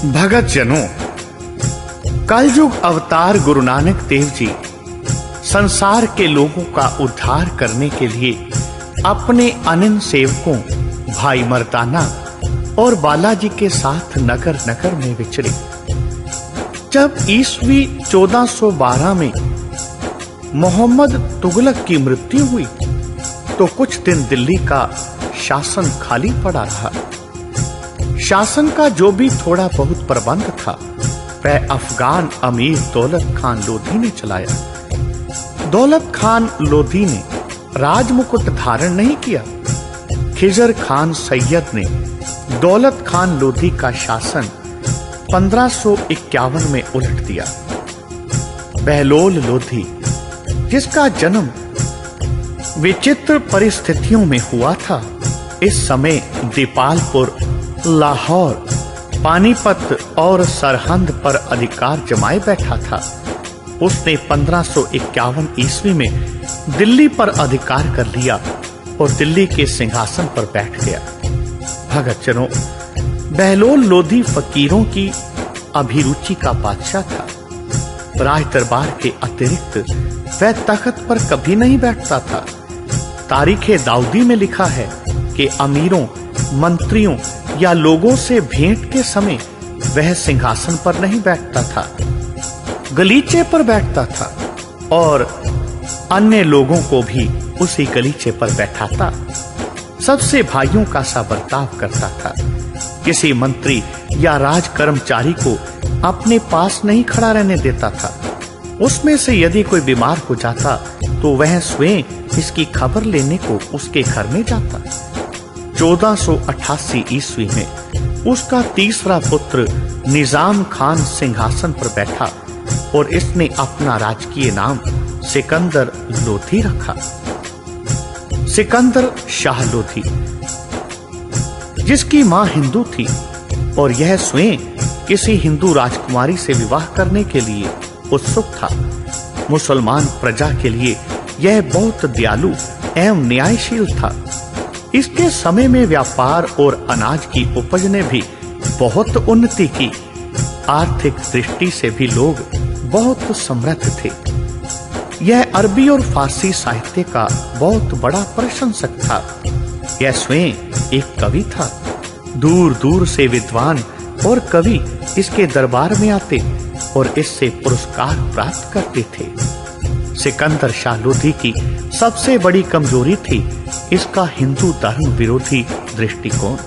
भगत जनों, कलयुग अवतार गुरु नानक देव जी संसार के लोगों का उद्धार करने के लिए अपने अनन्य सेवकों भाई मर्दाना और बालाजी के साथ नगर नगर में विचरे। जब ईस्वी 1412 में मोहम्मद तुगलक की मृत्यु हुई तो कुछ दिन दिल्ली का शासन खाली पड़ा रहा। शासन का जो भी थोड़ा बहुत प्रबंध था वह अफगान अमीर दौलत खान लोधी ने चलाया। दौलत खान लोधी ने राजमुकुट धारण नहीं किया। खिजर खान सैयद ने दौलत खान लोधी का शासन 1551 में उलट दिया। बहलोल लोधी, जिसका जन्म विचित्र परिस्थितियों में हुआ था, इस समय दीपालपुर, लाहौर, पानीपत और सरहंद पर अधिकार जमाए बैठा था। उसने 1551 ईस्वी में दिल्ली पर अधिकार कर लिया और दिल्ली के सिंहासन पर बैठ गया। भगत जनों, बहलोल लोधी फकीरों की अभिरुचि का बादशाह था। राज दरबार के अतिरिक्त वह तख्त पर कभी नहीं बैठता था। तारीखे दाऊदी में लिखा है कि अमीरों, मंत्रियों या लोगों से भेंट के समय वह सिंहासन पर नहीं बैठता था, गलीचे पर बैठता था और अन्य लोगों को भी उसी गलीचे पर बैठाता। सबसे भाइयों का सा बर्ताव करता था। किसी मंत्री या राज कर्मचारी को अपने पास नहीं खड़ा रहने देता था। उसमें से यदि कोई बीमार हो जाता तो वह स्वयं इसकी खबर लेने को उसके घर में जाता। 1488 ईस्वी में उसका तीसरा पुत्र निजाम खान सिंहासन पर बैठा और इसने अपना राजकीय नाम सिकंदर लोधी रखा। सिकंदर शाह लोधी, जिसकी मां हिंदू थी और यह स्वयं किसी हिंदू राजकुमारी से विवाह करने के लिए उत्सुक था। मुसलमान प्रजा के लिए यह बहुत दयालु एवं न्यायशील था। इसके समय में व्यापार और अनाज की उपज ने भी बहुत उन्नति की। आर्थिक दृष्टि से भी लोग बहुत समृद्ध थे। यह अरबी और फारसी साहित्य का बहुत बड़ा प्रशंसक था। यह स्वयं एक कवि था। दूर दूर से विद्वान और कवि इसके दरबार में आते और इससे पुरस्कार प्राप्त करते थे। सिकंदर शाह लोधी की सबसे बड़ी कमजोरी थी इसका हिंदू धर्म विरोधी दृष्टिकोण।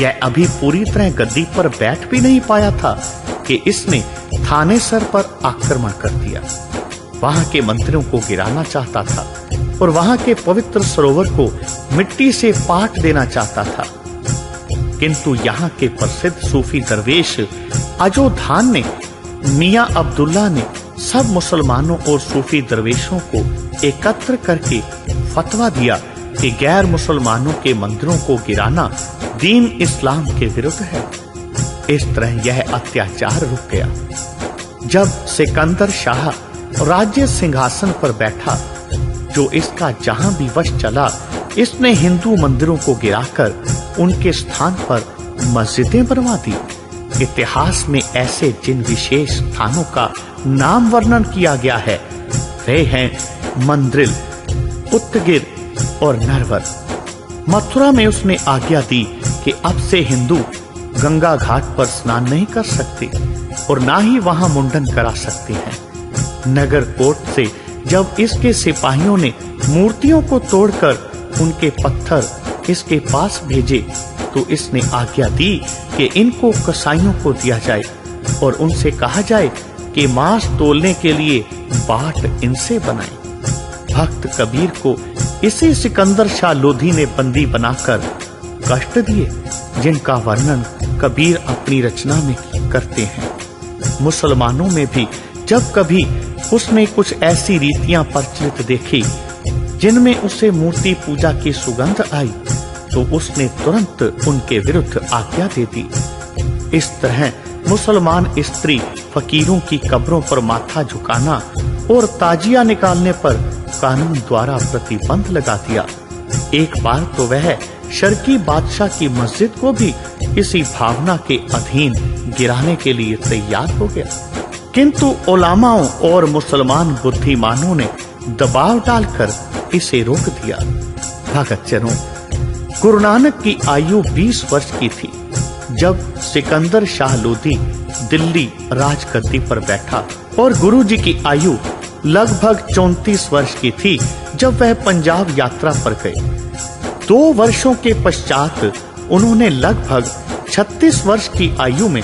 यह अभी पूरी तरह गद्दी पर बैठ भी नहीं पाया था कि इसने थानेसर पर आक्रमण कर दिया। वहां के मंत्रियों को गिराना चाहता था और वहां के पवित्र सरोवर को मिट्टी से पाट देना चाहता था। किंतु यहाँ के प्रसिद्ध सूफी दरवेश अजोधान ने, मियां अब्दुल्ला ने सब मुसलमानों और सूफी दरवेशों को एकत्र करके फतवा दिया कि गैर मुसलमानों के मंदिरों को गिराना दीन इस्लाम के विरुद्ध है। इस तरह यह अत्याचार रुक गया। जब सिकंदर शाह राज्य सिंहासन पर बैठा, जो इसका जहां भी वश चला, इसने हिंदू मंदिरों को गिराकर उनके स्थान पर मस्जिदें बनवा दी। इतिहास में ऐसे जिन विशेष स्थानों का नाम वर्णन किया गया है वे हैं मंद्रिल, उत्तगिर और नरवर। मथुरा में उसने आज्ञा दी कि अब से हिंदू गंगा घाट पर स्नान नहीं कर सकते और ना ही वहां मुंडन करा सकते हैं। नगर कोट से जब इसके सिपाहियों ने मूर्तियों को तोड़कर उनके पत्थर इसके पास भेजे तो इसने आज्ञा दी कि इनको कसाईयों को दिया जाए और उनसे कहा जाए कि मांस तोलने के लिए बाट इनसे बनाए। भक्त कबीर को इसी सिकंदर शाह लोधी ने बंदी बनाकर कष्ट दिए, जिनका वर्णन कबीर अपनी रचना में करते हैं। मुसलमानों में भी जब कभी उसने कुछ ऐसी रीतियां प्रचलित देखी जिनमें उसे मूर्ति पूजा की सुगंध आई तो उसने तुरंत उनके विरुद्ध आज्ञा दे दी। इस तरह मुसलमान स्त्री फकीरों की कब्रों पर माथा झुकाना और ताजिया निकालने पर कानून द्वारा प्रतिबंध लगा दिया। एक बार तो वह शर्की बादशाह की मस्जिद को भी इसी भावना के अधीन गिराने के लिए तैयार हो गया। किंतु उलामाओं और मुसलमान बुद्धिमानों ने दबाव डालकर इसे रोक दिया। भक्तजनों, गुरु नानक की आयु 20 वर्ष की थी जब सिकंदर शाह लोधी दिल्ली राजगद्दी पर बैठा और गुरु जी की आयु लगभग 34 वर्ष की थी जब वह पंजाब यात्रा पर गए। 2 वर्षों के पश्चात उन्होंने लगभग 36 वर्ष की आयु में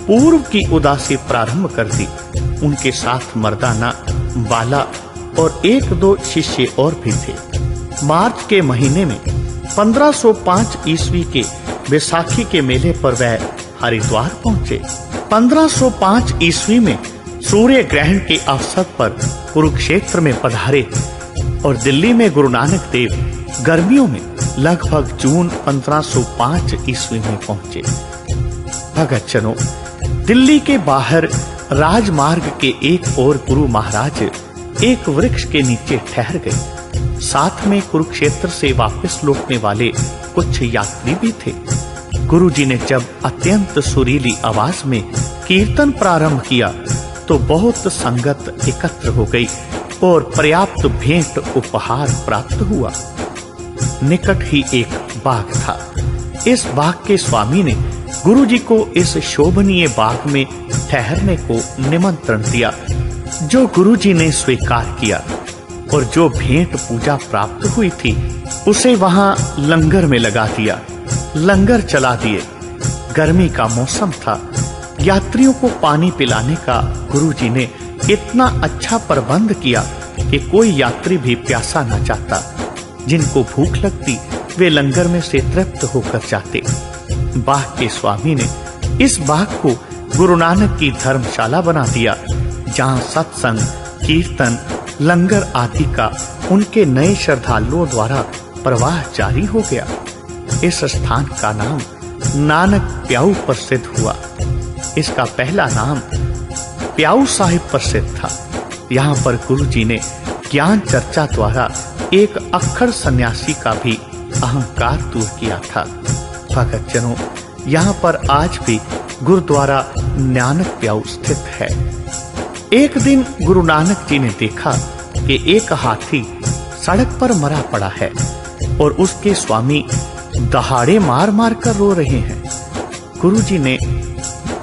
पूर्व की उदासी प्रारंभ कर दी। उनके साथ मर्दाना, बाला और 1-2 शिष्य और भी थे। मार्च के महीने में 1505 ईस्वी के बैसाखी के मेले पर वह हरिद्वार पहुंचे। 1505 ईस्वी में सूर्य ग्रहण के अवसर पर कुरुक्षेत्र में पधारे और दिल्ली में गुरु नानक देव गर्मियों में लगभग जून 1505 ईस्वी में पहुंचे। भक्तजनों, दिल्ली के बाहर राजमार्ग के एक ओर गुरु महाराज एक वृक्ष के नीचे ठहर गए। साथ में कुरुक्षेत्र से वापस लौटने वाले कुछ यात्री भी थे। गुरुजी ने जब अत्यंत सुरीली आवाज में कीर्तन प्रारंभ किया तो बहुत संगत एकत्र हो गई और पर्याप्त भेंट उपहार प्राप्त हुआ। निकट ही एक बाग था। इस बाग के स्वामी ने गुरुजी को इस शोभनीय बाग में ठहरने को निमंत्रण दिया, जो गुरुजी ने स्वीकार किया और जो भेंट पूजा प्राप्त हुई थी उसे वहां लंगर में लगा दिया। लंगर चला दिए। गर्मी का मौसम था। यात्रियों को पानी पिलाने का गुरुजी ने इतना अच्छा प्रबंध किया कि कोई यात्री भी प्यासा न जाता। जिनको भूख लगती वे लंगर में से तृप्त होकर जाते। बाग के स्वामी ने इस बाग को गुरु नानक की धर्मशाला बना दिया, जहां सत्संग, कीर्तन, लंगर आदि का उनके नए श्रद्धालुओं द्वारा प्रवाह जारी हो गया। इस स्थान का नाम नानक प्याऊ प्रसिद्ध हुआ। इसका पहला नाम प्याऊ साहिब प्रसिद्ध था। यहाँ पर गुरुजी ने ज्ञान चर्चा द्वारा एक अक्खर सन्यासी का भी अहंकार दूर किया था। भक्तजनों, यहाँ पर आज भी गुरुद्वारा नानक प्याऊ स्थित है। एक दिन गुरु नानक जी ने देखा कि एक हाथी सड़क पर मरा पड़ा है और उसके स्वामी दहाड़े मार मार कर रो रहे हैं। गुरुजी ने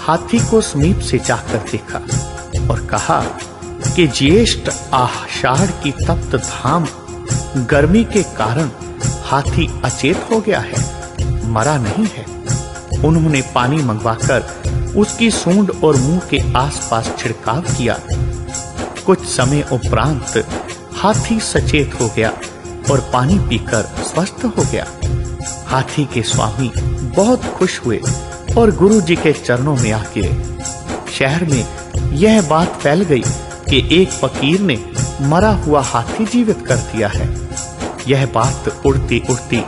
हाथी को समीप से जाकर देखा और कहा कि ज्येष्ठ आषाढ़ की तप्त धाम गर्मी के कारण हाथी अचेत हो गया है, मरा नहीं है। उन्होंने पानी मंगवाकर उसकी सूंड और मुंह के आसपास छिड़काव किया। कुछ समय उपरांत हाथी सचेत हो गया और पानी पीकर स्वस्थ हो गया। हाथी के स्वामी बहुत खुश हुए और गुरु जी के चरणों में आ गिरे। शहर में यह बात फैल गई कि एक फकीर ने मरा हुआ हाथी जीवित कर दिया है। यह बात उड़ती उड़ती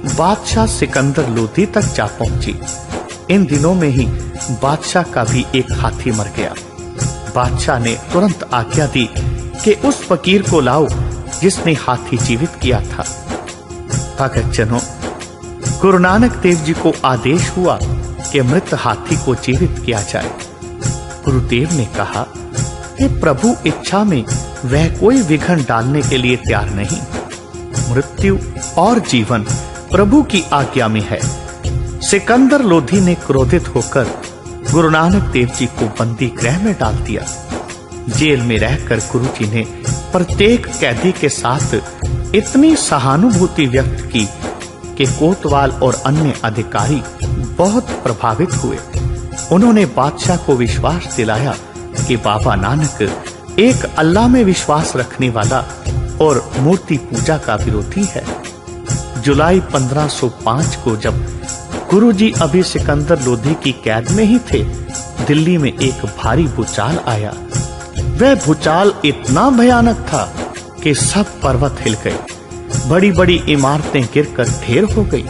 बादशाह सिकंदर लोधी तक जा पहुंची। इन दिनों में ही बादशाह का भी एक हाथी मर गया। बादशाह ने तुरंत आज्ञा दी कि उस फकीर को लाओ जिसने हाथी जीवित किया था। भक्तजनों, गुरु नानक देव जी को आदेश हुआ कि मृत हाथी को जीवित किया जाए। गुरुदेव ने कहा कि प्रभु इच्छा में वह कोई विघ्न डालने के लिए तैयार नहीं। मृत्यु और जीवन प्रभु की आज्ञा में है। सिकंदर लोधी ने क्रोधित होकर गुरु नानक देव जी को बंदी गृह में डाल दिया। जेल में रहकर गुरु जी ने प्रत्येक कैदी के साथ इतनी सहानुभूति व्यक्त की कि कोतवाल और अन्य अधिकारी बहुत प्रभावित हुए। उन्होंने बादशाह को विश्वास दिलाया कि बाबा नानक एक अल्लाह में विश्वास रखने वाला और मूर्ति पूजा का विरोधी है। जुलाई 1505 को जब गुरुजी अभी सिकंदर लोधी की कैद में ही थे, दिल्ली में एक भारी भूचाल आया। वह भूचाल इतना भयानक था कि सब पर्वत हिल गए, बड़ी बड़ी इमारतें गिरकर ढेर हो गई।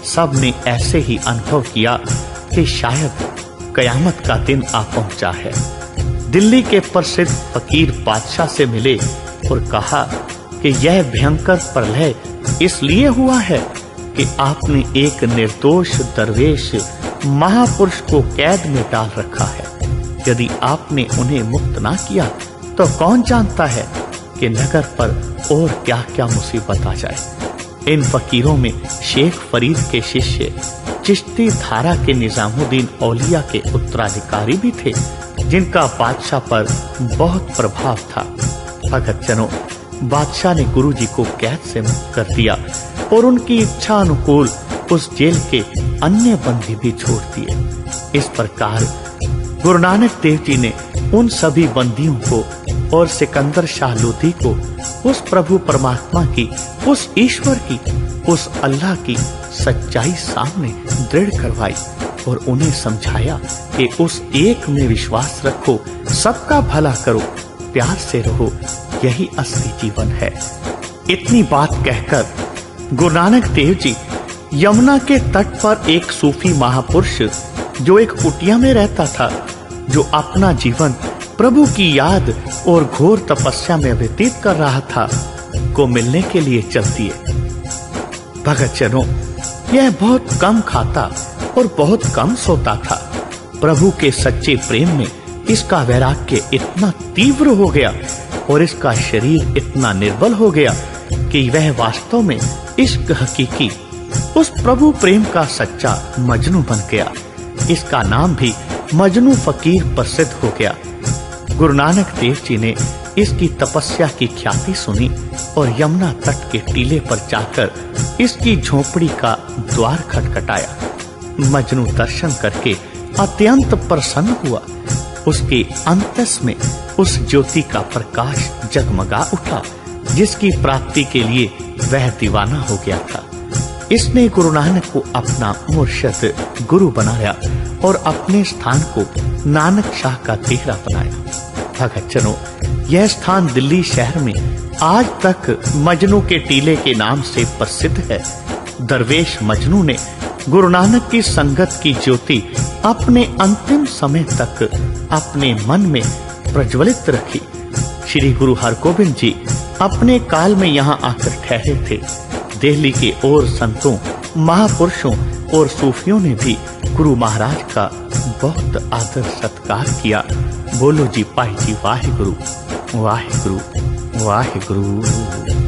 सब ने ऐसे ही अनुभव किया कि शायद कयामत का दिन आ पहुंचा है। दिल्ली के प्रसिद्ध फकीर बादशाह से मिले और कहा कि यह भयंकर प्रलय इसलिए हुआ है कि आपने एक निर्दोष दरवेश महापुरुष को कैद में डाल रखा है। यदि आपने उन्हें मुक्त ना किया तो कौन जानता है कि नगर पर और क्या-क्या मुसीबत आ जाए। इन फकीरों में शेख फरीद के शिष्य चिश्ती धारा के निजामुद्दीन औलिया के उत्तराधिकारी भी थे, जिनका बादशाह पर बहुत प्रभाव था। भगतजनों, बादशाह ने गुरुजी को कैद से मुक्त कर दिया और उनकी इच्छा अनुकूल उस जेल के अन्य बंदी भी छोड़ दिए। इस प्रकार गुरु नानक देव जी ने उन सभी बंदियों को और सिकंदर शाह लोधी को उस प्रभु परमात्मा की, उस ईश्वर की, उस अल्लाह की सच्चाई सामने दृढ़ करवाई और उन्हें समझाया कि उस एक में विश्वास रखो, सबका भला करो, प्यार से रहो, यही असली जीवन है। इतनी बात कहकर गुरु नानक देव जी यमुना के तट पर एक सूफी महापुरुष जो एक कुटिया में रहता था, जो अपना जीवन प्रभु की याद और घोर तपस्या में व्यतीत कर रहा था, को मिलने के लिए चल दिए। भगतजनों, यह बहुत कम खाता और बहुत कम सोता था। प्रभु के सच्चे प्रेम में इसका वैराग्य इतना तीव्र हो गया और इसका शरीर इतना निर्बल हो गया कि वह वास्तव में इश्क हकीकी, उस प्रभु प्रेम का सच्चा मजनू बन गया। इसका नाम भी मजनू फकीर प्रसिद्ध हो गया। गुरु नानक देव जी ने इसकी तपस्या की ख्याति सुनी और यमुना तट के टीले पर जाकर इसकी झोपड़ी का द्वार खटखटाया। मजनू दर्शन करके अत्यंत प्रसन्न हुआ। उसके अंतस में उस ज्योति का प्रकाश जगमगा उठा, जिसकी प्राप्ति के लिए वह दीवाना हो गया था। इसने गुरु नानक को अपना मुर्शिद गुरु बनाया और अपने स्थान को नानक शाह का डेरा बनाया। भगतजनों, यह स्थान दिल्ली शहर में आज तक मजनू के टीले के नाम से प्रसिद्ध है। दरवेश मजनू ने गुरु नानक की संगत की ज्योति अपने अंतिम समय तक अपने मन में प्रज्वलित रखी। श्री गुरु हरगोबिंद जी अपने काल में यहाँ आकर ठहरे थे। दिल्ली के और संतों, महापुरुषों और सूफियों ने भी गुरु महाराज का बहुत आदर सत्कार किया। बोलो जी पाई जी वाहे गुरु, वाहे गुरु, वाहे गुरु।